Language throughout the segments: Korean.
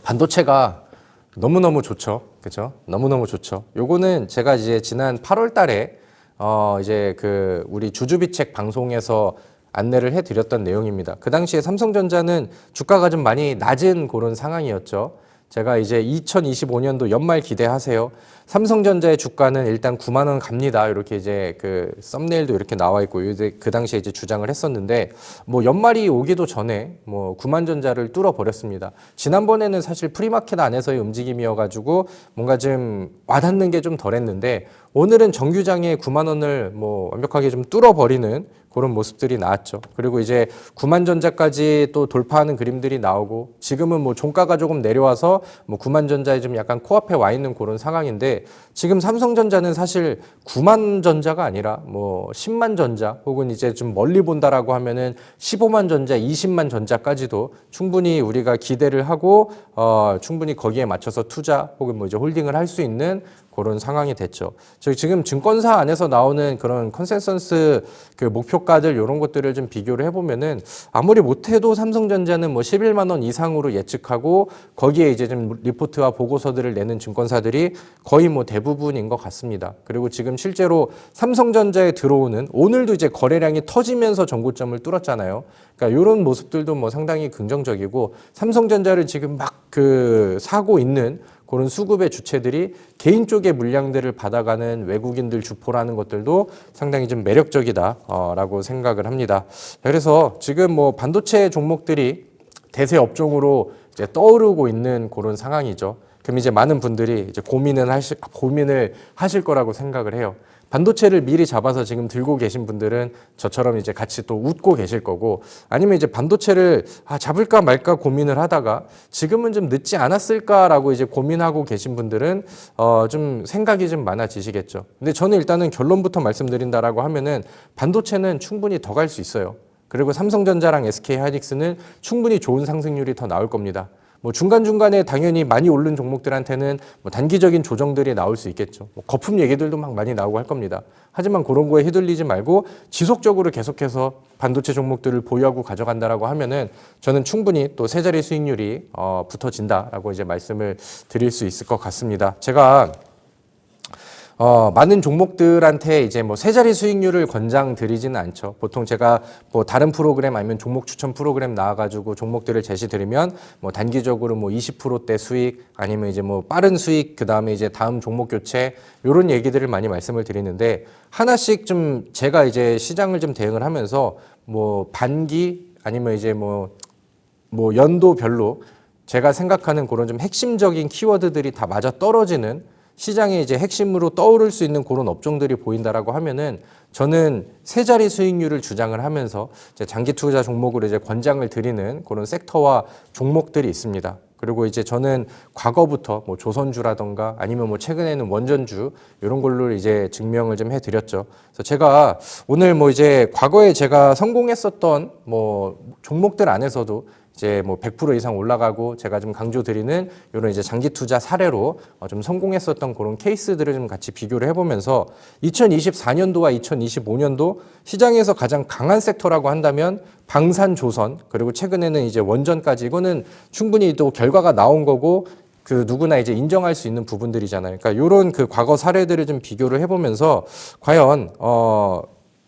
반도체가 너무너무 좋죠. 그죠? 너무너무 좋죠. 요거는 제가 이제 지난 8월 달에 이제 그 우리 주주비책 방송에서 안내를 해드렸던 내용입니다. 그 당시에 삼성전자는 주가가 좀 많이 낮은 그런 상황이었죠. 제가 이제 2025년도 연말 기대하세요. 삼성전자의 주가는 일단 9만 원 갑니다. 이렇게 이제 그 썸네일도 이렇게 나와 있고 이제 그 당시에 이제 주장을 했었는데 뭐 연말이 오기도 전에 뭐 9만 전자를 뚫어 버렸습니다. 지난번에는 사실 프리마켓 안에서의 움직임이어가지고 뭔가 좀 와닿는 게 좀 덜했는데 오늘은 정규장에 9만 원을 뭐 완벽하게 좀 뚫어 버리는 그런 모습들이 나왔죠. 그리고 이제 9만 전자까지 또 돌파하는 그림들이 나오고 지금은 뭐 종가가 조금 내려와서 뭐 9만 전자에 좀 약간 코앞에 와 있는 그런 상황인데 지금 삼성전자는 사실 9만 전자가 아니라 뭐 10만 전자 혹은 이제 좀 멀리 본다라고 하면은 15만 전자, 20만 전자까지도 충분히 우리가 기대를 하고 충분히 거기에 맞춰서 투자 혹은 뭐 이제 홀딩을 할 수 있는 그런 상황이 됐죠. 저희 지금 증권사 안에서 나오는 그런 컨센서스 그 목표가들 이런 것들을 좀 비교를 해보면은 아무리 못해도 삼성전자는 뭐 11만 원 이상으로 예측하고 거기에 이제 좀 리포트와 보고서들을 내는 증권사들이 거의 뭐 대부분인 것 같습니다. 그리고 지금 실제로 삼성전자에 들어오는 오늘도 이제 거래량이 터지면서 전고점을 뚫었잖아요. 그러니까 이런 모습들도 뭐 상당히 긍정적이고 삼성전자를 지금 막 그 사고 있는 그런 수급의 주체들이 개인 쪽의 물량들을 받아가는 외국인들 주포라는 것들도 상당히 좀 매력적이다라고 생각을 합니다. 그래서 지금 뭐 반도체 종목들이 대세 업종으로 이제 떠오르고 있는 그런 상황이죠. 그럼 이제 많은 분들이 이제 고민을 하실 거라고 생각을 해요. 반도체를 미리 잡아서 지금 들고 계신 분들은 저처럼 이제 같이 또 웃고 계실 거고 아니면 이제 반도체를 잡을까 말까 고민을 하다가 지금은 좀 늦지 않았을까라고 이제 고민하고 계신 분들은 좀 생각이 좀 많아지시겠죠. 근데 저는 일단은 결론부터 말씀드린다라고 하면은 반도체는 충분히 더 갈 수 있어요. 그리고 삼성전자랑 SK하이닉스는 충분히 좋은 상승률이 더 나올 겁니다. 뭐 중간중간에 당연히 많이 오른 종목들한테는 뭐 단기적인 조정들이 나올 수 있겠죠. 뭐 거품 얘기들도 막 많이 나오고 할 겁니다. 하지만 그런 거에 휘둘리지 말고 지속적으로 계속해서 반도체 종목들을 보유하고 가져간다라고 하면은 저는 충분히 또 세 자리 수익률이 붙어진다라고 이제 말씀을 드릴 수 있을 것 같습니다. 제가 많은 종목들한테 이제 뭐 세 자리 수익률을 권장드리지는 않죠. 보통 제가 뭐 다른 프로그램 아니면 종목 추천 프로그램 나와가지고 종목들을 제시드리면 뭐 단기적으로 뭐 20%대 수익 아니면 이제 뭐 빠른 수익 그 다음에 이제 다음 종목 교체 이런 얘기들을 많이 말씀을 드리는데 하나씩 좀 제가 이제 시장을 좀 대응을 하면서 뭐 반기 아니면 이제 뭐 연도별로 제가 생각하는 그런 좀 핵심적인 키워드들이 다 맞아 떨어지는 시장에 이제 핵심으로 떠오를 수 있는 그런 업종들이 보인다라고 하면은 저는 세 자리 수익률을 주장을 하면서 이제 장기 투자 종목으로 이제 권장을 드리는 그런 섹터와 종목들이 있습니다. 그리고 이제 저는 과거부터 뭐 조선주라던가 아니면 뭐 최근에는 원전주 이런 걸로 이제 증명을 좀 해드렸죠. 그래서 제가 오늘 뭐 이제 과거에 제가 성공했었던 뭐 종목들 안에서도 이제 뭐 100% 이상 올라가고 제가 좀 강조드리는 이런 이제 장기 투자 사례로 좀 성공했었던 그런 케이스들을 좀 같이 비교를 해보면서 2024년도와 2025년도 시장에서 가장 강한 섹터라고 한다면 방산조선 그리고 최근에는 이제 원전까지 이거는 충분히 또 결과가 나온 거고 그 누구나 이제 인정할 수 있는 부분들이잖아요. 그러니까 이런 그 과거 사례들을 좀 비교를 해보면서 과연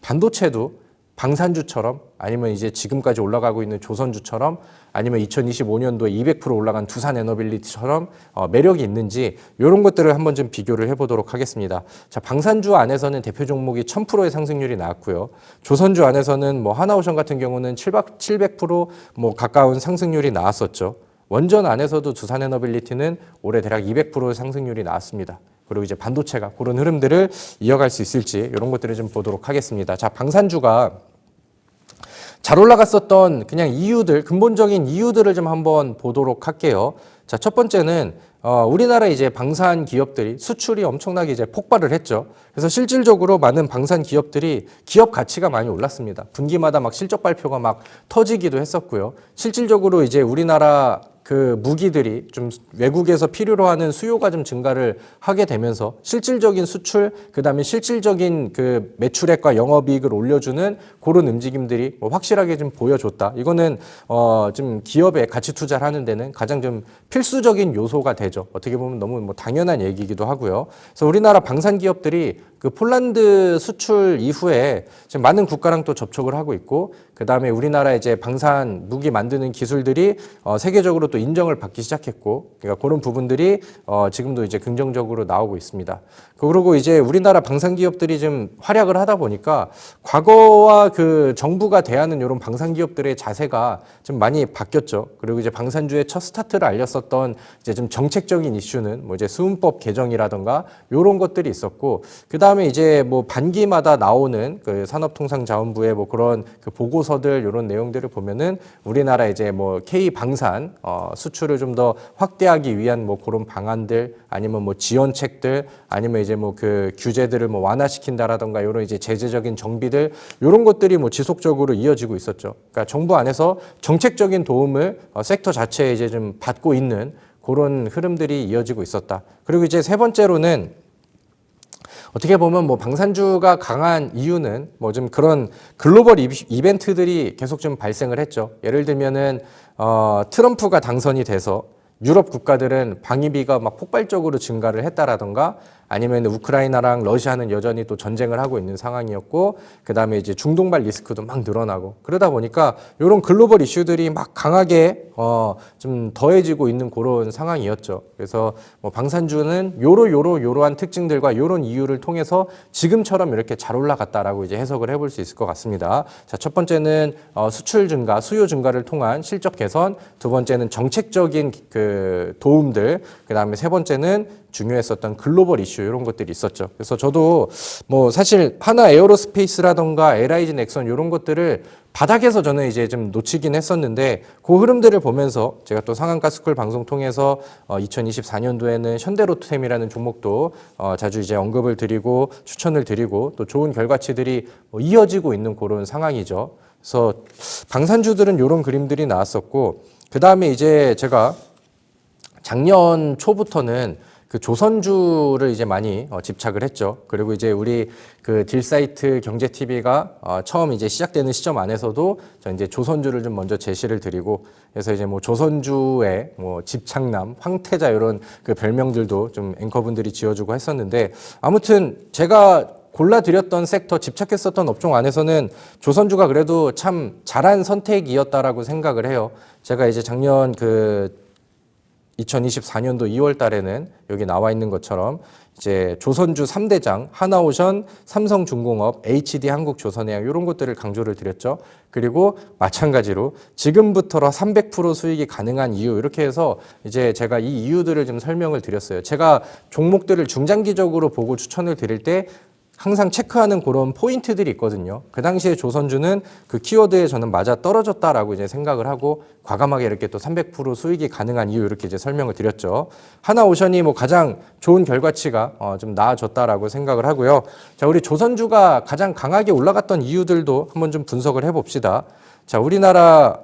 반도체도 방산주처럼 아니면 이제 지금까지 올라가고 있는 조선주처럼 아니면 2025년도에 200% 올라간 두산에너빌리티처럼 매력이 있는지 이런 것들을 한번 좀 비교를 해보도록 하겠습니다. 자, 방산주 안에서는 대표 종목이 1000%의 상승률이 나왔고요. 조선주 안에서는 뭐 하나오션 같은 경우는 700% 뭐 가까운 상승률이 나왔었죠. 원전 안에서도 두산에너빌리티는 올해 대략 200%의 상승률이 나왔습니다. 그리고 이제 반도체가 그런 흐름들을 이어갈 수 있을지 이런 것들을 좀 보도록 하겠습니다. 자, 방산주가 잘 올라갔었던 그냥 이유들, 근본적인 이유들을 좀 한번 보도록 할게요. 자, 첫 번째는 우리나라 이제 방산 기업들이 수출이 엄청나게 이제 폭발을 했죠. 그래서 실질적으로 많은 방산 기업들이 기업 가치가 많이 올랐습니다. 분기마다 막 실적 발표가 막 터지기도 했었고요. 실질적으로 이제 우리나라 그 무기들이 좀 외국에서 필요로 하는 수요가 좀 증가를 하게 되면서 실질적인 수출, 그다음에 실질적인 그 매출액과 영업이익을 올려주는 그런 움직임들이 뭐 확실하게 좀 보여줬다. 이거는 좀 기업에 가치 투자를 하는 데는 가장 좀 필수적인 요소가 되죠. 어떻게 보면 너무 뭐 당연한 얘기이기도 하고요. 그래서 우리나라 방산 기업들이 그 폴란드 수출 이후에 지금 많은 국가랑 또 접촉을 하고 있고, 그 다음에 우리나라 이제 방산 무기 만드는 기술들이 세계적으로 또 인정을 받기 시작했고, 그러니까 그런 부분들이 지금도 이제 긍정적으로 나오고 있습니다. 그리고 이제 우리나라 방산 기업들이 좀 활약을 하다 보니까 과거와 그 정부가 대하는 이런 방산 기업들의 자세가 좀 많이 바뀌었죠. 그리고 이제 방산주의 첫 스타트를 알렸었던 이제 좀 정책적인 이슈는 뭐 이제 수은법 개정이라던가 이런 것들이 있었고, 그 다음에 이제 뭐 반기마다 나오는 그 산업통상자원부의 뭐 그런 그 보고서들 이런 내용들을 보면은 우리나라 이제 뭐 K 방산 수출을 좀 더 확대하기 위한 뭐 그런 방안들, 아니면 뭐 지원책들, 아니면 이제 뭐 그 규제들을 뭐 완화시킨다라던가 이런 이제 제재적인 정비들, 이런 것들이 뭐 지속적으로 이어지고 있었죠. 그러니까 정부 안에서 정책적인 도움을 섹터 자체에 이제 좀 받고 있는 그런 흐름들이 이어지고 있었다. 그리고 이제 세 번째로는 어떻게 보면 뭐 방산주가 강한 이유는 뭐 좀 그런 글로벌 이벤트들이 계속 좀 발생을 했죠. 예를 들면은 트럼프가 당선이 돼서 유럽 국가들은 방위비가 막 폭발적으로 증가를 했다라던가, 아니면 우크라이나랑 러시아는 여전히 또 전쟁을 하고 있는 상황이었고, 그 다음에 이제 중동발 리스크도 막 늘어나고, 그러다 보니까 이런 글로벌 이슈들이 막 강하게 좀 더해지고 있는 그런 상황이었죠. 그래서 뭐 방산주는 요러한 특징들과 요런 이유를 통해서 지금처럼 이렇게 잘 올라갔다라고 이제 해석을 해볼 수 있을 것 같습니다. 자, 첫 번째는 수출 증가, 수요 증가를 통한 실적 개선, 두 번째는 정책적인 그 도움들, 그 다음에 세 번째는 중요했었던 글로벌 이슈 이런 것들이 있었죠. 그래서 저도 뭐 사실 하나 에어로스페이스라던가 LIG 넥선 이런 것들을 바닥에서 저는 이제 좀 놓치긴 했었는데, 그 흐름들을 보면서 제가 또 상한가스쿨 방송 통해서 2024년도에는 현대로템이라는 종목도 자주 이제 언급을 드리고 추천을 드리고 또 좋은 결과치들이 이어지고 있는 그런 상황이죠. 그래서 방산주들은 이런 그림들이 나왔었고, 그 다음에 이제 제가 작년 초부터는 그 조선주를 이제 많이 집착을 했죠. 그리고 이제 우리 그 딜사이트 경제TV가 처음 이제 시작되는 시점 안에서도 저 이제 조선주를 좀 먼저 제시를 드리고, 그래서 이제 뭐 조선주의 뭐 집착남, 황태자 이런 그 별명들도 좀 앵커분들이 지어주고 했었는데, 아무튼 제가 골라드렸던 섹터, 집착했었던 업종 안에서는 조선주가 그래도 참 잘한 선택이었다라고 생각을 해요. 제가 이제 작년 그 2024년도 2월 달에는 여기 나와 있는 것처럼 이제 조선주 3대장, 하나오션, 삼성중공업, HD 한국조선해양 이런 것들을 강조를 드렸죠. 그리고 마찬가지로 지금부터라 300% 수익이 가능한 이유, 이렇게 해서 이제 제가 이 이유들을 좀 설명을 드렸어요. 제가 종목들을 중장기적으로 보고 추천을 드릴 때 항상 체크하는 그런 포인트들이 있거든요. 그 당시에 조선주는 그 키워드에 저는 맞아 떨어졌다라고 이제 생각을 하고 과감하게 이렇게 또 300% 수익이 가능한 이유 이렇게 이제 설명을 드렸죠. 하나오션이 뭐 가장 좋은 결과치가 좀 나아졌다라고 생각을 하고요. 자, 우리 조선주가 가장 강하게 올라갔던 이유들도 한번 좀 분석을 해봅시다. 자, 우리나라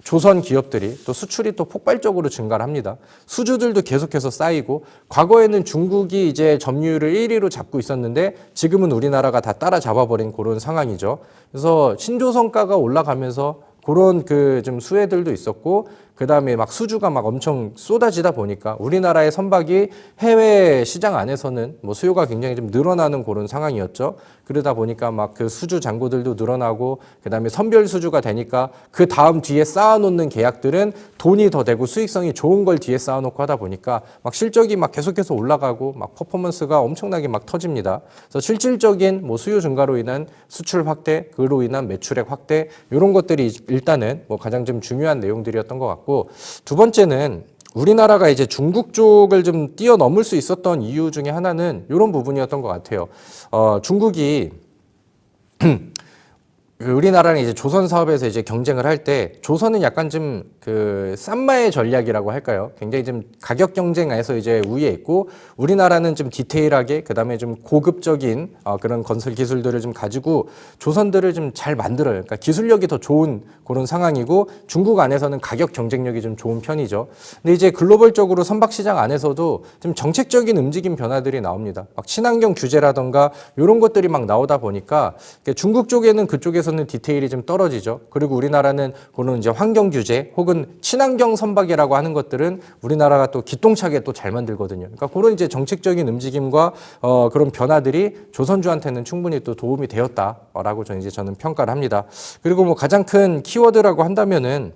조선 기업들이 또 수출이 또 폭발적으로 증가를 합니다. 수주들도 계속해서 쌓이고, 과거에는 중국이 이제 점유율을 1위로 잡고 있었는데 지금은 우리나라가 다 따라잡아버린 그런 상황이죠. 그래서 신조선가가 올라가면서 그런 그 좀 수혜들도 있었고, 그 다음에 막 수주가 막 엄청 쏟아지다 보니까 우리나라의 선박이 해외 시장 안에서는 뭐 수요가 굉장히 좀 늘어나는 그런 상황이었죠. 그러다 보니까 막 그 수주 잔고들도 늘어나고, 그 다음에 선별 수주가 되니까 그 다음 뒤에 쌓아놓는 계약들은 돈이 더 되고 수익성이 좋은 걸 뒤에 쌓아놓고 하다 보니까 막 실적이 막 계속해서 올라가고 막 퍼포먼스가 엄청나게 막 터집니다. 그래서 실질적인 뭐 수요 증가로 인한 수출 확대, 그로 인한 매출액 확대, 이런 것들이 일단은 뭐 가장 좀 중요한 내용들이었던 것 같고, 두 번째는 우리나라가 이제 중국 쪽을 좀 뛰어넘을 수 있었던 이유 중에 하나는 이런 부분이었던 것 같아요. 중국이 그 우리나라는 이제 조선 사업에서 이제 경쟁을 할 때 조선은 약간 좀 그 쌈마의 전략이라고 할까요? 굉장히 좀 가격 경쟁에서 이제 우위에 있고 우리나라는 좀 디테일하게 그다음에 좀 고급적인 그런 건설 기술들을 좀 가지고 조선들을 좀 잘 만들어요. 그러니까 기술력이 더 좋은 그런 상황이고 중국 안에서는 가격 경쟁력이 좀 좋은 편이죠. 근데 이제 글로벌적으로 선박 시장 안에서도 좀 정책적인 움직임 변화들이 나옵니다. 막 친환경 규제라던가 이런 것들이 막 나오다 보니까 중국 쪽에는 그쪽에서는 디테일이 좀 떨어지죠. 그리고 우리나라는 그런 이제 환경 규제 혹은 친환경 선박이라고 하는 것들은 우리나라가 또 기똥차게 또 잘 만들거든요. 그러니까 그런 이제 정책적인 움직임과 그런 변화들이 조선주한테는 충분히 또 도움이 되었다라고 저는 평가를 합니다. 그리고 뭐 가장 큰 키워드라고 한다면은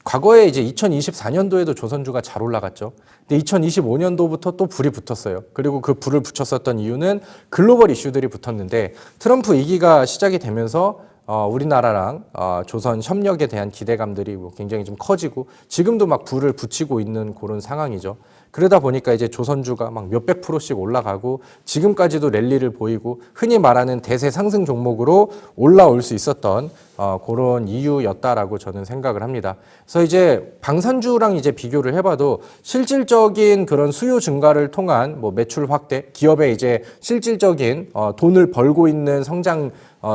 과거에 이제 2024년도에도 조선주가 잘 올라갔죠. 근데 2025년도부터 또 불이 붙었어요. 그리고 그 불을 붙였었던 이유는 글로벌 이슈들이 붙었는데 트럼프 2기가 시작이 되면서 우리나라랑 조선 협력에 대한 기대감들이 굉장히 좀 커지고 지금도 막 불을 붙이고 있는 그런 상황이죠. 그러다 보니까 이제 조선주가 막 몇백 %씩 올라가고 지금까지도 랠리를 보이고 흔히 말하는 대세 상승 종목으로 올라올 수 있었던 그런 이유였다라고 저는 생각을 합니다. 그래서 이제 방산주랑 이제 비교를 해봐도 실질적인 그런 수요 증가를 통한 뭐 매출 확대, 기업의 이제 실질적인 돈을 벌고 있는 성장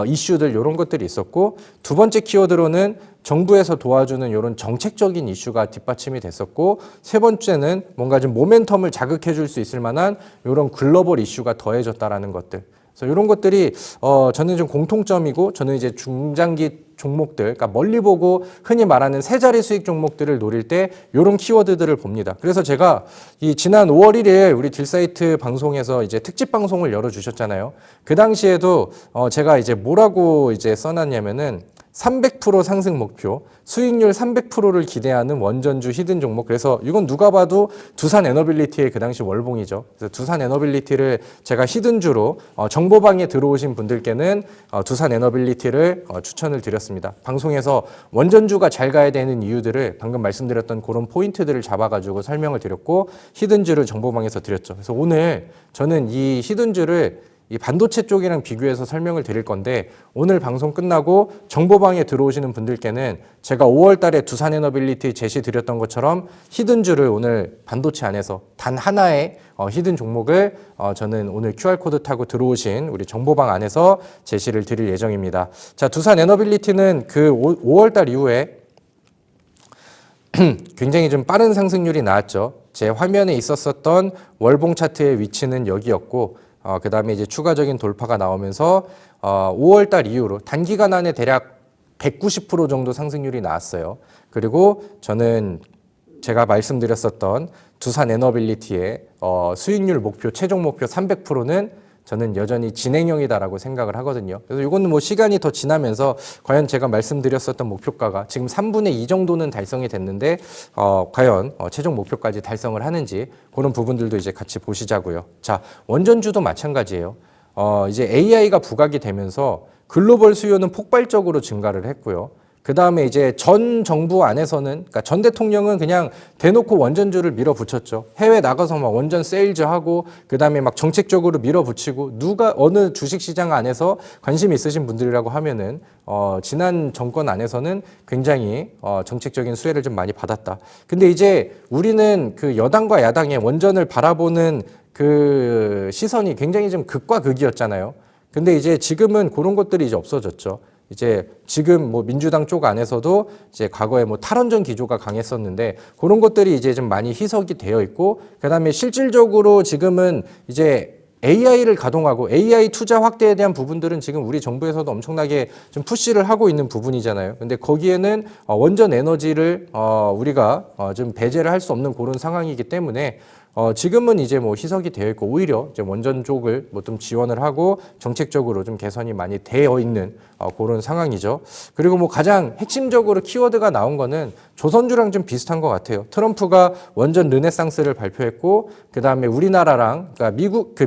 이슈들 이런 것들이 있었고 두 번째 키워드로는 정부에서 도와주는 이런 정책적인 이슈가 뒷받침이 됐었고 세 번째는 뭔가 좀 모멘텀을 자극해 줄 수 있을 만한 이런 글로벌 이슈가 더해졌다라는 것들. 그래서 이런 것들이 저는 좀 공통점이고 저는 이제 중장기 종목들, 그러니까 멀리 보고 흔히 말하는 세 자리 수익 종목들을 노릴 때 이런 키워드들을 봅니다. 그래서 제가 이 지난 5월 1일 우리 딜사이트 방송에서 이제 특집 방송을 열어주셨잖아요. 그 당시에도 제가 이제 뭐라고 이제 써놨냐면은 300% 상승 목표, 수익률 300%를 기대하는 원전주 히든 종목. 그래서 이건 누가 봐도 두산 에너빌리티의 그 당시 월봉이죠. 그래서 두산 에너빌리티를 제가 히든주로 정보방에 들어오신 분들께는 두산 에너빌리티를 추천을 드렸습니다. 방송에서 원전주가 잘 가야 되는 이유들을 방금 말씀드렸던 그런 포인트들을 잡아가지고 설명을 드렸고 히든주를 정보방에서 드렸죠. 그래서 오늘 저는 이 히든주를 이 반도체 쪽이랑 비교해서 설명을 드릴 건데 오늘 방송 끝나고 정보방에 들어오시는 분들께는 제가 5월 달에 두산에너빌리티 제시 드렸던 것처럼 히든주를 오늘 반도체 안에서 단 하나의 히든 종목을 저는 오늘 QR코드 타고 들어오신 우리 정보방 안에서 제시를 드릴 예정입니다. 자, 두산에너빌리티는 그 5월 달 이후에 굉장히 좀 빠른 상승률이 나왔죠. 제 화면에 있었던 월봉 차트의 위치는 여기였고 그 다음에 이제 추가적인 돌파가 나오면서 5월 달 이후로 단기간 안에 대략 190% 정도 상승률이 나왔어요. 그리고 저는 제가 말씀드렸었던 두산 에너빌리티의 수익률 목표, 최종 목표 300%는 저는 여전히 진행형이다라고 생각을 하거든요. 그래서 이거는 뭐 시간이 더 지나면서 과연 제가 말씀드렸었던 목표가가 지금 3분의 2 정도는 달성이 됐는데 과연 최종 목표까지 달성을 하는지 그런 부분들도 이제 같이 보시자고요. 자, 원전주도 마찬가지예요. 이제 AI가 부각이 되면서 글로벌 수요는 폭발적으로 증가를 했고요. 그 다음에 이제 전 정부 안에서는, 그러니까 전 대통령은 그냥 대놓고 원전주를 밀어붙였죠. 해외 나가서 막 원전 세일즈하고, 그 다음에 막 정책적으로 밀어붙이고, 누가 어느 주식시장 안에서 관심 있으신 분들이라고 하면은 지난 정권 안에서는 굉장히 정책적인 수혜를 좀 많이 받았다. 근데 이제 우리는 그 여당과 야당의 원전을 바라보는 그 시선이 굉장히 좀 극과 극이었잖아요. 근데 이제 지금은 그런 것들이 이제 없어졌죠. 이제 지금 뭐 민주당 쪽 안에서도 이제 과거에 뭐 탈원전 기조가 강했었는데 그런 것들이 이제 좀 많이 희석이 되어 있고 그다음에 실질적으로 지금은 이제 AI를 가동하고 AI 투자 확대에 대한 부분들은 지금 우리 정부에서도 엄청나게 좀 푸시를 하고 있는 부분이잖아요. 근데 거기에는 원전 에너지를 우리가 좀 배제를 할 수 없는 그런 상황이기 때문에 지금은 이제 뭐 희석이 되어 있고 오히려 이제 원전 쪽을 뭐 좀 지원을 하고 정책적으로 좀 개선이 많이 되어 있는 그런 상황이죠. 그리고 뭐 가장 핵심적으로 키워드가 나온 거는 조선주랑 좀 비슷한 것 같아요. 트럼프가 원전 르네상스를 발표했고 그 다음에 우리나라랑 그러니까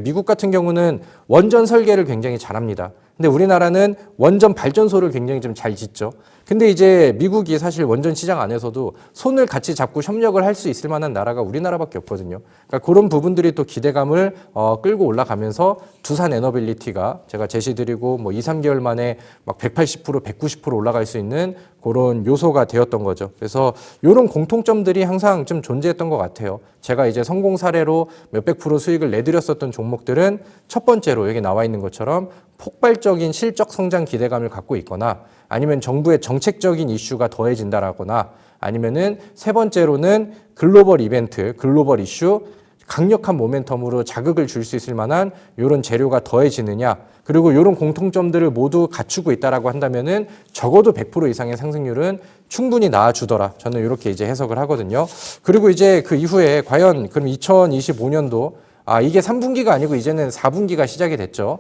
미국 같은 경우는 원전 설계를 굉장히 잘합니다. 근데 우리나라는 원전 발전소를 굉장히 좀 잘 짓죠. 근데 이제 미국이 사실 원전 시장 안에서도 손을 같이 잡고 협력을 할 수 있을 만한 나라가 우리나라밖에 없거든요. 그러니까 그런 부분들이 또 기대감을 끌고 올라가면서 두산 에너빌리티가 제가 제시드리고 뭐 2, 3개월 만에 막 180%, 190% 올라갈 수 있는 그런 요소가 되었던 거죠. 그래서 이런 공통점들이 항상 좀 존재했던 것 같아요. 제가 이제 성공 사례로 몇백 프로 수익을 내드렸었던 종목들은 첫 번째로 여기 나와 있는 것처럼 폭발적인 실적 성장 기대감을 갖고 있거나 아니면 정부의 정책적인 이슈가 더해진다라거나 아니면은 세 번째로는 글로벌 이벤트, 글로벌 이슈, 강력한 모멘텀으로 자극을 줄 수 있을 만한 이런 재료가 더해지느냐, 그리고 이런 공통점들을 모두 갖추고 있다라고 한다면은 적어도 100% 이상의 상승률은 충분히 나와주더라. 저는 이렇게 이제 해석을 하거든요. 그리고 이제 그 이후에 과연 그럼 2025년도 이게 3분기가 아니고 이제는 4분기가 시작이 됐죠.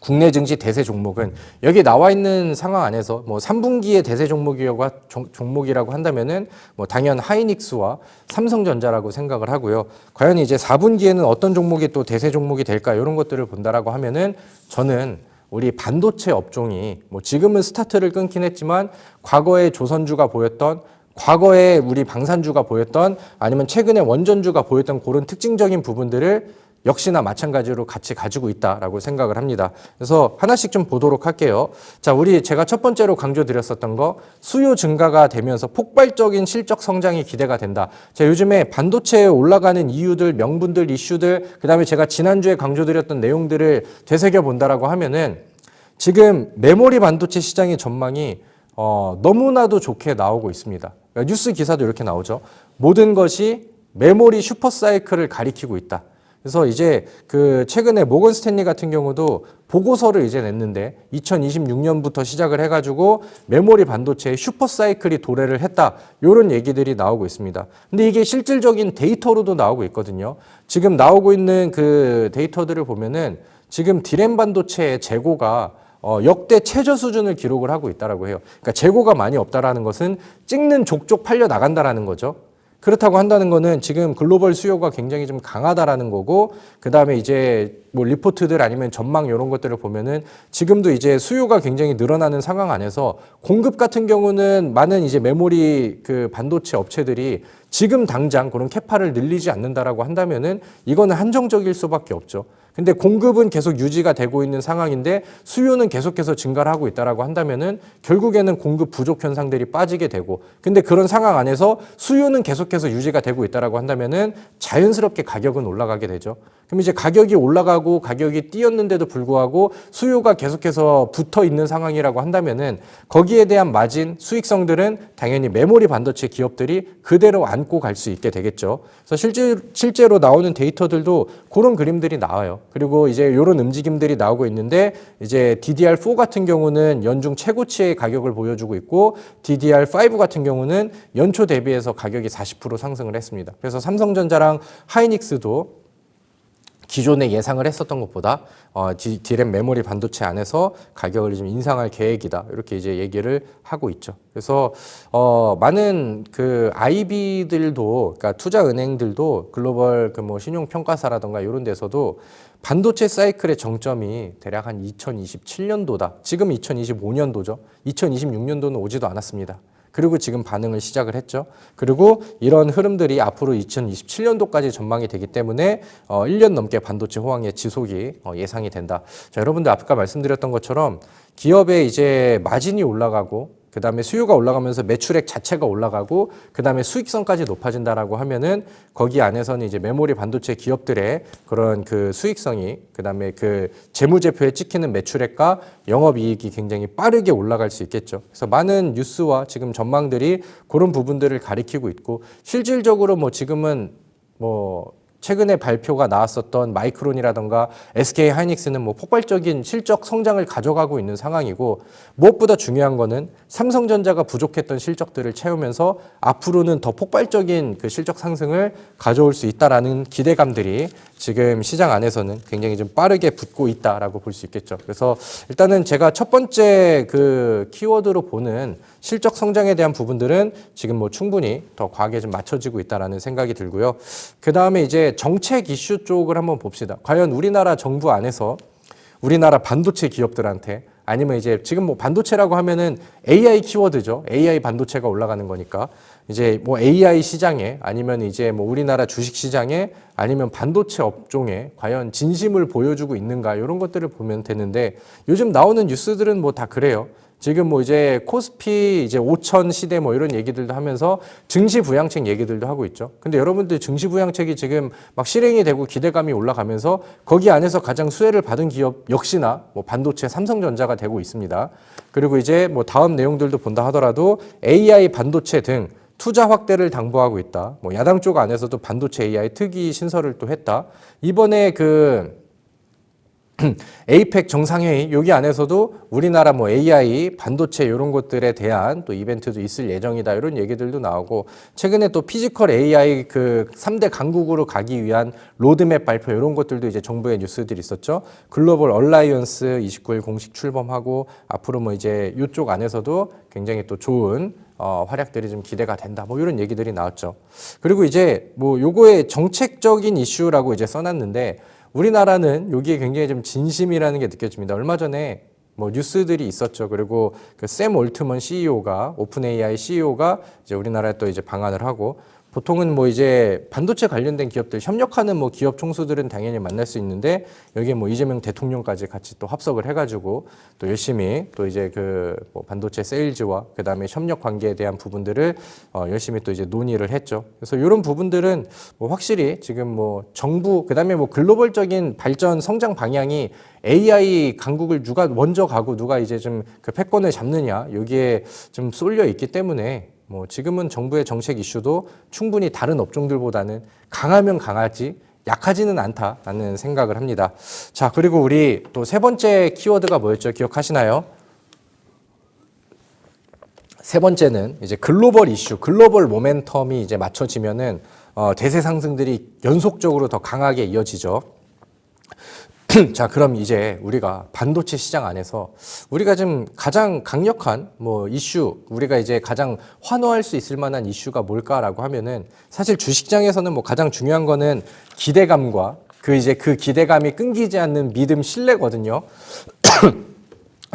국내 증시 대세 종목은 여기 나와 있는 상황 안에서 뭐 3분기의 대세 종목이라고 한다면은 뭐 당연 하이닉스와 삼성전자라고 생각을 하고요. 과연 이제 4분기에는 어떤 종목이 또 대세 종목이 될까 이런 것들을 본다라고 하면은 저는 우리 반도체 업종이 뭐 지금은 스타트를 끊긴 했지만 과거에 조선주가 보였던 과거에 우리 방산주가 보였던 아니면 최근에 원전주가 보였던 그런 특징적인 부분들을 역시나 마찬가지로 같이 가지고 있다라고 생각을 합니다. 그래서 하나씩 좀 보도록 할게요. 자, 제가 첫 번째로 강조드렸었던 거 수요 증가가 되면서 폭발적인 실적 성장이 기대가 된다. 자, 요즘에 반도체에 올라가는 이유들, 명분들, 이슈들, 그다음에 제가 지난주에 강조드렸던 내용들을 되새겨 본다라고 하면은 지금 메모리 반도체 시장의 전망이 너무나도 좋게 나오고 있습니다. 그러니까 뉴스 기사도 이렇게 나오죠. 모든 것이 메모리 슈퍼사이클을 가리키고 있다. 그래서 이제 그 최근에 모건 스탠리 같은 경우도 보고서를 이제 냈는데 2026년부터 시작을 해가지고 메모리 반도체의 슈퍼사이클이 도래를 했다. 이런 얘기들이 나오고 있습니다. 근데 이게 실질적인 데이터로도 나오고 있거든요. 지금 나오고 있는 그 데이터들을 보면은 지금 디램 반도체의 재고가 역대 최저 수준을 기록을 하고 있다라고 해요. 그러니까 재고가 많이 없다라는 것은 찍는 족족 팔려 나간다라는 거죠. 그렇다고 한다는 거는 지금 글로벌 수요가 굉장히 좀 강하다라는 거고, 그 다음에 이제 뭐 리포트들 아니면 전망 이런 것들을 보면은 지금도 이제 수요가 굉장히 늘어나는 상황 안에서 공급 같은 경우는 많은 이제 메모리 그 반도체 업체들이 지금 당장 그런 캐파를 늘리지 않는다라고 한다면은 이거는 한정적일 수밖에 없죠. 근데 공급은 계속 유지가 되고 있는 상황인데 수요는 계속해서 증가를 하고 있다라고 한다면은 결국에는 공급 부족 현상들이 빠지게 되고, 근데 그런 상황 안에서 수요는 계속해서 유지가 되고 있다라고 한다면은 자연스럽게 가격은 올라가게 되죠. 그럼 이제 가격이 올라가고 가격이 뛰었는데도 불구하고 수요가 계속해서 붙어 있는 상황이라고 한다면은 거기에 대한 마진, 수익성들은 당연히 메모리 반도체 기업들이 그대로 안고 갈 수 있게 되겠죠. 그래서 실제로 나오는 데이터들도 그런 그림들이 나와요. 그리고 이제 이런 움직임들이 나오고 있는데 이제 DDR4 같은 경우는 연중 최고치의 가격을 보여주고 있고 DDR5 같은 경우는 연초 대비해서 가격이 40% 상승을 했습니다. 그래서 삼성전자랑 하이닉스도 기존에 예상을 했었던 것보다 디램 메모리 반도체 안에서 가격을 좀 인상할 계획이다. 이렇게 이제 얘기를 하고 있죠. 그래서 많은 그 IB들도, 그러니까 투자은행들도 글로벌 그 뭐 신용평가사라든가 이런 데서도 반도체 사이클의 정점이 대략 한 2027년도다. 지금 2025년도죠. 2026년도는 오지도 않았습니다. 그리고 지금 반응을 시작을 했죠. 그리고 이런 흐름들이 앞으로 2027년도까지 전망이 되기 때문에 1년 넘게 반도체 호황의 지속이 예상이 된다. 자, 여러분들 아까 말씀드렸던 것처럼 기업의 이제 마진이 올라가고 그 다음에 수요가 올라가면서 매출액 자체가 올라가고 그 다음에 수익성까지 높아진다라고 하면은 거기 안에서는 이제 메모리 반도체 기업들의 그런 그 수익성이 그 다음에 그 재무제표에 찍히는 매출액과 영업이익이 굉장히 빠르게 올라갈 수 있겠죠. 그래서 많은 뉴스와 지금 전망들이 그런 부분들을 가리키고 있고, 실질적으로 뭐 지금은 뭐 최근에 발표가 나왔었던 마이크론이라던가 SK 하이닉스는 뭐 폭발적인 실적 성장을 가져가고 있는 상황이고, 무엇보다 중요한 거는 삼성전자가 부족했던 실적들을 채우면서 앞으로는 더 폭발적인 그 실적 상승을 가져올 수 있다라는 기대감들이 지금 시장 안에서는 굉장히 좀 빠르게 붙고 있다라고 볼 수 있겠죠. 그래서 일단은 제가 첫 번째 그 키워드로 보는 실적 성장에 대한 부분들은 지금 뭐 충분히 더 과하게 좀 맞춰지고 있다라는 생각이 들고요. 그 다음에 이제 정책 이슈 쪽을 한번 봅시다. 과연 우리나라 정부 안에서 우리나라 반도체 기업들한테 아니면 이제 지금 뭐 반도체라고 하면은 AI 키워드죠. AI 반도체가 올라가는 거니까 이제 뭐 AI 시장에 아니면 이제 뭐 우리나라 주식 시장에 아니면 반도체 업종에 과연 진심을 보여주고 있는가 이런 것들을 보면 되는데 요즘 나오는 뉴스들은 뭐 다 그래요. 지금 뭐 이제 코스피 이제 5천 시대 뭐 이런 얘기들도 하면서 증시 부양책 얘기들도 하고 있죠. 근데 여러분들 증시 부양책이 지금 막 실행이 되고 기대감이 올라가면서 거기 안에서 가장 수혜를 받은 기업 역시나 뭐 반도체 삼성전자가 되고 있습니다. 그리고 이제 뭐 다음 내용들도 본다 하더라도 AI 반도체 등 투자 확대를 당부하고 있다. 뭐 야당 쪽 안에서도 반도체 AI 특위 신설을 또 했다. 이번에 그 에이펙 정상회의 여기 안에서도 우리나라 뭐 AI 반도체 이런 것들에 대한 또 이벤트도 있을 예정이다 이런 얘기들도 나오고 최근에 또 피지컬 AI 그 3대 강국으로 가기 위한 로드맵 발표 이런 것들도 이제 정부의 뉴스들이 있었죠. 글로벌 얼라이언스 29일 공식 출범하고 앞으로 뭐 이제 이쪽 안에서도 굉장히 또 좋은 활약들이 좀 기대가 된다. 뭐 이런 얘기들이 나왔죠. 그리고 이제 뭐 요거의 정책적인 이슈라고 이제 써놨는데 우리나라는 여기에 굉장히 좀 진심이라는 게 느껴집니다. 얼마 전에 뭐 뉴스들이 있었죠. 그리고 그 샘 올트먼 CEO가 오픈 AI CEO가 이제 우리나라에 또 이제 방한을 하고 보통은 뭐 이제 반도체 관련된 기업들 협력하는 뭐 기업 총수들은 당연히 만날 수 있는데 여기에 뭐 이재명 대통령까지 같이 또 합석을 해가지고 또 열심히 또 이제 그 뭐 반도체 세일즈와 그 다음에 협력 관계에 대한 부분들을 열심히 또 이제 논의를 했죠. 그래서 이런 부분들은 뭐 확실히 지금 뭐 정부 그 다음에 뭐 글로벌적인 발전 성장 방향이 AI 강국을 누가 먼저 가고 누가 이제 좀 그 패권을 잡느냐 여기에 좀 쏠려 있기 때문에. 뭐 지금은 정부의 정책 이슈도 충분히 다른 업종들보다는 강하면 강하지 약하지는 않다라는 생각을 합니다. 자, 그리고 우리 또 세 번째 키워드가 뭐였죠? 기억하시나요? 세 번째는 이제 글로벌 이슈, 글로벌 모멘텀이 이제 맞춰지면은 대세 상승들이 연속적으로 더 강하게 이어지죠. 자, 그럼 이제 우리가 반도체 시장 안에서 우리가 좀 가장 강력한 뭐 이슈, 우리가 이제 가장 환호할 수 있을 만한 이슈가 뭘까라고 하면은 사실 주식장에서는 뭐 가장 중요한 거는 기대감과 그 기대감이 끊기지 않는 믿음, 신뢰거든요.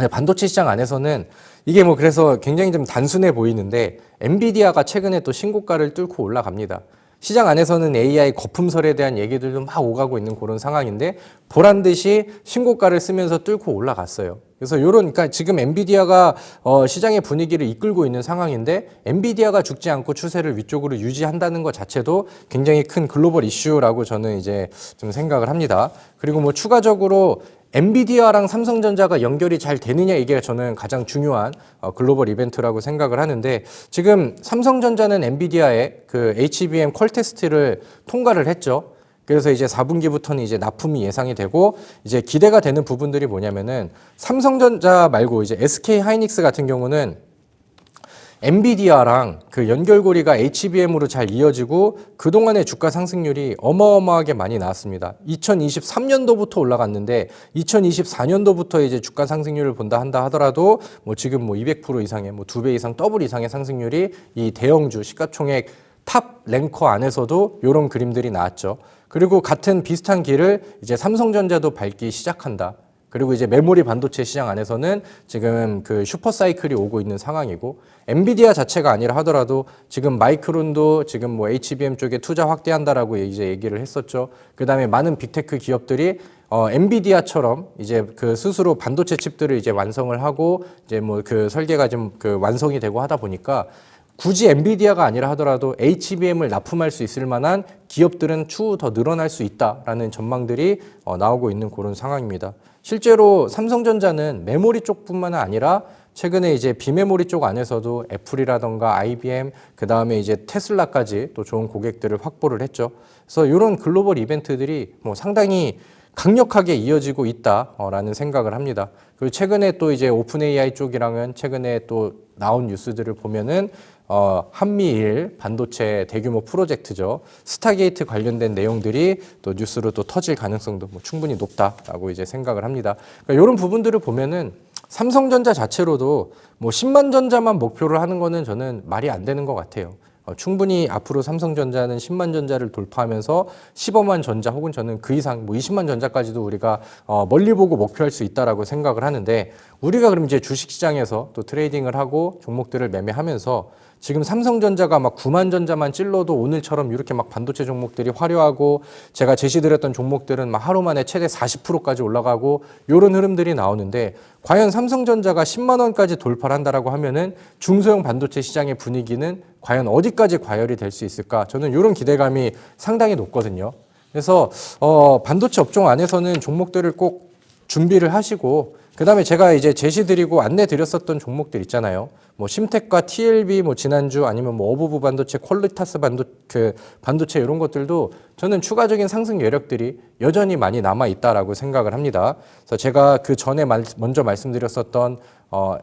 반도체 시장 안에서는 이게 뭐 그래서 굉장히 좀 단순해 보이는데 엔비디아가 최근에 또 신고가를 뚫고 올라갑니다. 시장 안에서는 AI 거품설에 대한 얘기들도 막 오가고 있는 그런 상황인데 보란 듯이 신고가를 쓰면서 뚫고 올라갔어요. 그래서 그러니까 지금 엔비디아가 시장의 분위기를 이끌고 있는 상황인데 엔비디아가 죽지 않고 추세를 위쪽으로 유지한다는 것 자체도 굉장히 큰 글로벌 이슈라고 저는 이제 좀 생각을 합니다. 그리고 뭐 추가적으로 엔비디아랑 삼성전자가 연결이 잘 되느냐 이게 저는 가장 중요한 글로벌 이벤트라고 생각을 하는데 지금 삼성전자는 엔비디아의 그 HBM 퀄 테스트를 통과를 했죠. 그래서 이제 4분기부터는 이제 납품이 예상이 되고 이제 기대가 되는 부분들이 뭐냐면은 삼성전자 말고 이제 SK 하이닉스 같은 경우는 엔비디아랑 그 연결고리가 HBM으로 잘 이어지고 그동안의 주가 상승률이 어마어마하게 많이 나왔습니다. 2023년도부터 올라갔는데 2024년도부터 이제 주가 상승률을 한다 하더라도 뭐 지금 뭐 200% 이상의 뭐 2배 이상 더블 이상의 상승률이 이 대형주 시가총액 탑 랭커 안에서도 이런 그림들이 나왔죠. 그리고 같은 비슷한 길을 이제 삼성전자도 밟기 시작한다. 그리고 이제 메모리 반도체 시장 안에서는 지금 그 슈퍼 사이클이 오고 있는 상황이고 엔비디아 자체가 아니라 하더라도 지금 마이크론도 지금 뭐 HBM 쪽에 투자 확대한다라고 이제 얘기를 했었죠. 그다음에 많은 빅테크 기업들이 엔비디아처럼 이제 그 스스로 반도체 칩들을 이제 완성을 하고 이제 뭐 그 설계가 좀 그 완성이 되고 하다 보니까 굳이 엔비디아가 아니라 하더라도 HBM을 납품할 수 있을 만한 기업들은 추후 더 늘어날 수 있다라는 전망들이 나오고 있는 그런 상황입니다. 실제로 삼성전자는 메모리 쪽뿐만 아니라 최근에 이제 비메모리 쪽 안에서도 애플이라던가 IBM 그 다음에 이제 테슬라까지 또 좋은 고객들을 확보를 했죠. 그래서 이런 글로벌 이벤트들이 뭐 상당히 강력하게 이어지고 있다라는 생각을 합니다. 그리고 최근에 또 이제 오픈 AI 쪽이랑은 최근에 또 나온 뉴스들을 보면은 한미일 반도체 대규모 프로젝트죠. 스타게이트 관련된 내용들이 또 뉴스로 또 터질 가능성도 뭐 충분히 높다라고 이제 생각을 합니다. 그러니까 이런 부분들을 보면은 삼성전자 자체로도 뭐 10만 전자만 목표를 하는 거는 저는 말이 안 되는 것 같아요. 충분히 앞으로 삼성전자는 10만 전자를 돌파하면서 15만 전자 혹은 저는 그 이상 뭐 20만 전자까지도 우리가 멀리 보고 목표할 수 있다라고 생각을 하는데, 우리가 그럼 이제 주식시장에서 또 트레이딩을 하고 종목들을 매매하면서 지금 삼성전자가 막 9만 전자만 찔러도 오늘처럼 이렇게 막 반도체 종목들이 화려하고, 제가 제시드렸던 종목들은 막 하루 만에 최대 40%까지 올라가고 이런 흐름들이 나오는데, 과연 삼성전자가 10만 원까지 돌파를 한다라고 하면은 중소형 반도체 시장의 분위기는 과연 어디까지 과열이 될 수 있을까? 저는 이런 기대감이 상당히 높거든요. 그래서 반도체 업종 안에서는 종목들을 꼭 준비를 하시고, 그다음에 제가 이제 제시드리고 안내드렸었던 종목들 있잖아요. 뭐 심텍과 TLB, 뭐 지난주 아니면 뭐 어부부 반도체, 퀄리타스 반도체 이런 것들도 저는 추가적인 상승 여력들이 여전히 많이 남아 있다라고 생각을 합니다. 그래서 제가 그 전에 먼저 말씀드렸었던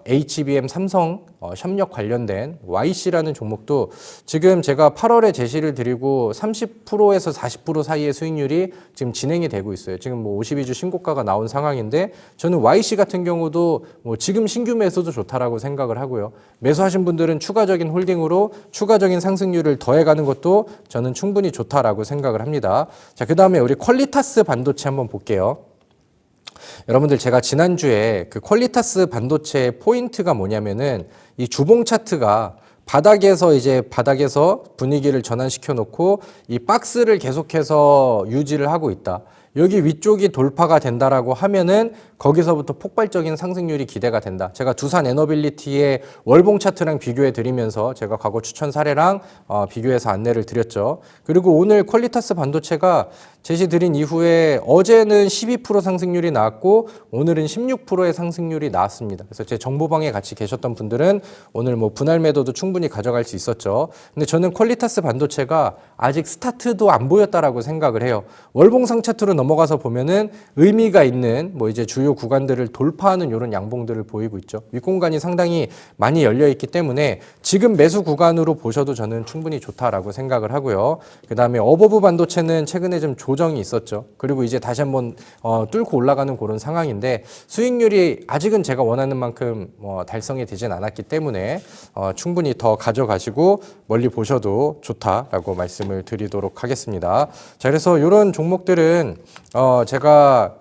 HBM 삼성 협력 관련된 YC라는 종목도 지금 제가 8월에 제시를 드리고 30%에서 40% 사이의 수익률이 지금 진행이 되고 있어요. 지금 뭐 52주 신고가가 나온 상황인데, 저는 YC 같은 경우도 뭐 지금 신규 매수도 좋다라고 생각을 하고요. 매수하신 분들은 추가적인 홀딩으로 추가적인 상승률을 더해가는 것도 저는 충분히 좋다라고 생각을 합니다. 자, 그 다음에 우리 퀄리타스 반도체 한번 볼게요. 여러분들, 제가 지난주에 그 퀄리타스 반도체의 포인트가 뭐냐면은 이 주봉 차트가 바닥에서 분위기를 전환시켜 놓고 이 박스를 계속해서 유지를 하고 있다. 여기 위쪽이 돌파가 된다라고 하면은 거기서부터 폭발적인 상승률이 기대가 된다. 제가 두산 에너빌리티의 월봉 차트랑 비교해 드리면서 제가 과거 추천 사례랑 비교해서 안내를 드렸죠. 그리고 오늘 퀄리타스 반도체가 제시 드린 이후에 어제는 12% 상승률이 나왔고 오늘은 16%의 상승률이 나왔습니다. 그래서 제 정보방에 같이 계셨던 분들은 오늘 뭐 분할 매도도 충분히 가져갈 수 있었죠. 근데 저는 퀄리타스 반도체가 아직 스타트도 안 보였다라고 생각을 해요. 월봉상 차트로 넘어가서 보면은 의미가 있는 뭐 이제 주요 구간들을 돌파하는 이런 양봉들을 보이고 있죠. 윗공간이 상당히 많이 열려 있기 때문에 지금 매수 구간으로 보셔도 저는 충분히 좋다라고 생각을 하고요. 그다음에 어버브 반도체는 최근에 좀 조정이 있었죠. 그리고 이제 다시 한번 뚫고 올라가는 그런 상황인데 수익률이 아직은 제가 원하는 만큼 달성이 되진 않았기 때문에 충분히 더 가져가시고 멀리 보셔도 좋다라고 말씀을 드리도록 하겠습니다. 자, 그래서 이런 종목들은 제가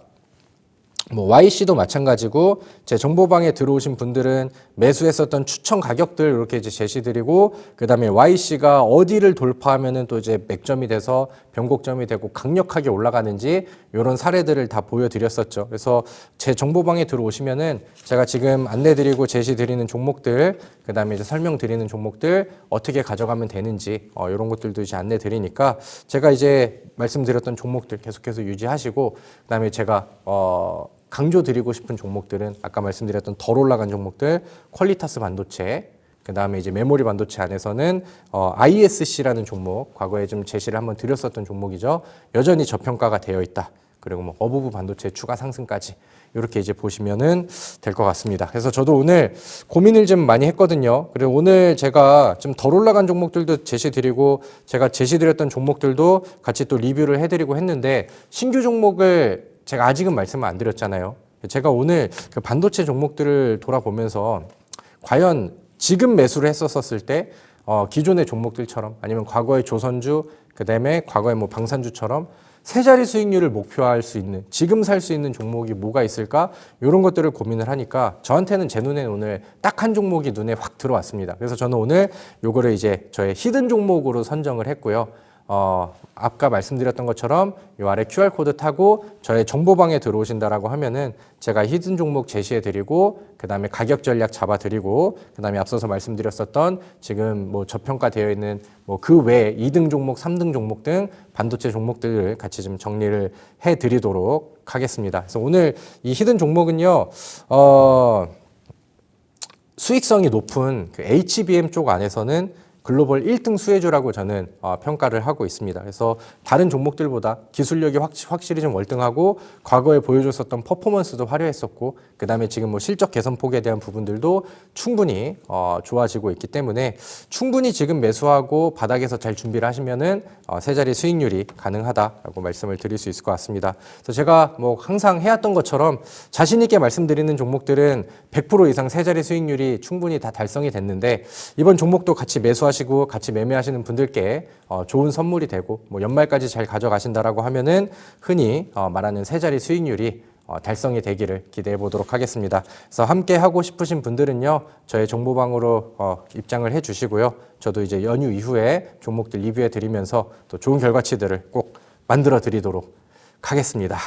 뭐 YC도 마찬가지고 제 정보방에 들어오신 분들은 매수했었던 추천 가격들 이렇게 이제 제시드리고, 그다음에 YC가 어디를 돌파하면은 또 이제 맥점이 돼서 변곡점이 되고 강력하게 올라가는지 이런 사례들을 다 보여드렸었죠. 그래서 제 정보방에 들어오시면은 제가 지금 안내드리고 제시드리는 종목들, 그다음에 이제 설명드리는 종목들 어떻게 가져가면 되는지 이런 것들도 이제 안내드리니까 제가 이제 말씀드렸던 종목들 계속해서 유지하시고, 그다음에 제가 강조드리고 싶은 종목들은 아까 말씀드렸던 덜 올라간 종목들, 퀄리타스 반도체, 그 다음에 이제 메모리 반도체 안에서는 ISC라는 종목, 과거에 좀 제시를 한번 드렸었던 종목이죠. 여전히 저평가가 되어 있다. 그리고 뭐 어부부 반도체 추가 상승까지 이렇게 이제 보시면은 될 것 같습니다. 그래서 저도 오늘 고민을 좀 많이 했거든요. 그리고 오늘 제가 좀 덜 올라간 종목들도 제시드리고 제가 제시드렸던 종목들도 같이 또 리뷰를 해드리고 했는데, 신규 종목을 제가 아직은 말씀을 안 드렸잖아요. 제가 오늘 그 반도체 종목들을 돌아보면서 과연 지금 매수를 했었을 때 기존의 종목들처럼 아니면 과거의 조선주, 그다음에 과거의 뭐 방산주처럼 세 자리 수익률을 목표할 수 있는, 지금 살 수 있는 종목이 뭐가 있을까? 이런 것들을 고민을 하니까 저한테는 제 눈에 오늘 딱 한 종목이 눈에 확 들어왔습니다. 그래서 저는 오늘 요거를 이제 저의 히든 종목으로 선정을 했고요. 아까 말씀드렸던 것처럼 이 아래 QR코드 타고 저의 정보방에 들어오신다라고 하면은 제가 히든 종목 제시해 드리고, 그 다음에 가격 전략 잡아 드리고, 그 다음에 앞서서 말씀드렸었던 지금 뭐 저평가되어 있는 뭐 그 외에 2등 종목, 3등 종목 등 반도체 종목들을 같이 좀 정리를 해 드리도록 하겠습니다. 그래서 오늘 이 히든 종목은요, 수익성이 높은 그 HBM 쪽 안에서는 글로벌 1등 수혜주라고 저는 평가를 하고 있습니다. 그래서 다른 종목들보다 기술력이 확실히 좀 월등하고 과거에 보여줬었던 퍼포먼스도 화려했었고, 그 다음에 지금 뭐 실적 개선폭에 대한 부분들도 충분히 좋아지고 있기 때문에 충분히 지금 매수하고 바닥에서 잘 준비를 하시면은 세 자리 수익률이 가능하다라고 말씀을 드릴 수 있을 것 같습니다. 그래서 제가 뭐 항상 해왔던 것처럼 자신 있게 말씀드리는 종목들은 100% 이상 세 자리 수익률이 충분히 다 달성이 됐는데, 이번 종목도 같이 매수하시면 매수하시고 같이 매매하시는 분들께 좋은 선물이 되고 뭐 연말까지 잘 가져가신다라고 하면은 흔히 말하는 세 자리 수익률이 달성이 되기를 기대해 보도록 하겠습니다. 그래서 함께 하고 싶으신 분들은요, 저의 정보방으로 입장을 해 주시고요. 저도 이제 연휴 이후에 종목들 리뷰해 드리면서 또 좋은 결과치들을 꼭 만들어 드리도록 하겠습니다.